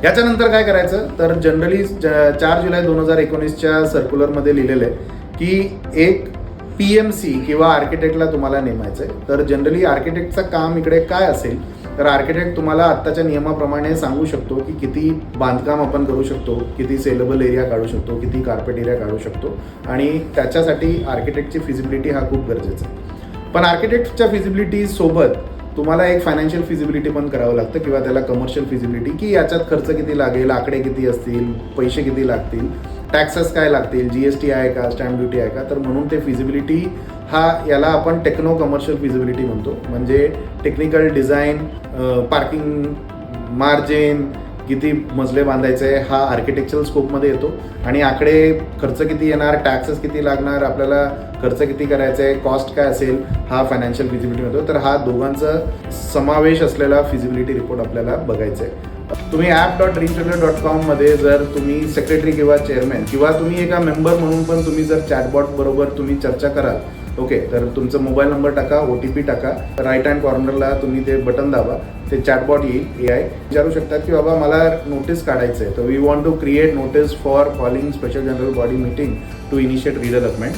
याच्यानंतर काय करायचं तर जनरली 4 जुलै 2019च्या सर्क्युलरमध्ये लिहिलेलं आहे की एक PMC किंवा आर्किटेक्टला तुम्हाला नेमायचं आहे. तर जनरली आर्किटेक्टचं काम इकडे काय असेल तर आर्किटेक्ट तुम्हाला आत्ताच्या नियमाप्रमाणे सांगू शकतो की किती बांधकाम आपण करू शकतो, किती सेलेबल एरिया काढू शकतो, किती कार्पेट एरिया काढू शकतो आणि त्याच्यासाठी आर्किटेक्टची फिजिबिलिटी हा खूप गरजेचा आहे. पण आर्किटेक्टच्या फिजिबिलिटी सोबत तुम्हाला एक फायनान्शियल फिजिबिलिटी पण करावं लागतं किंवा त्याला कमर्शियल फिजिबिलिटी की याच्यात खर्च किती लागेल, आकडे किती असतील, पैसे किती लागतील, टॅक्सेस काय लागतील, GST आहे का, स्टॅम्प ड्युटी आहे का. तर म्हणून ते फिजिबिलिटी याला आपण टेक्नो कमर्शियल फिजिबिलिटी म्हणतो. म्हणजे टेक्निकल डिझाईन, पार्किंग मार्जिन, किती मजले बांधायचे हा आर्किटेक्चरल स्कोपमध्ये येतो आणि आकडे खर्च किती येणार, टॅक्सेस किती लागणार, आपल्याला खर्च किती करायचा आहे, कॉस्ट काय असेल हा फायनान्शियल फिजिबिलिटी होतो. तर हा दोघांचा समावेश असलेला फिजिबिलिटी रिपोर्ट आपल्याला बघायचा आहे. तुम्ही app.dreamchandler.com मध्ये जर तुम्ही सेक्रेटरी किंवा चेअरमॅन किंवा तुम्ही एका मेंबर म्हणून पण तुम्ही जर चॅटबॉट बरोबर तुम्ही चर्चा कराल, ओके, तर तुमचा मोबाईल नंबर टाका, OTP टाका, राईट हँड कॉर्नरला तुम्ही ते बटन दाबा, ते चॅटबॉट येईल. AI विचारू शकतात की बाबा मला नोटीस काढायचं आहे, तर we want to create notice for calling special general body meeting to initiate redevelopment.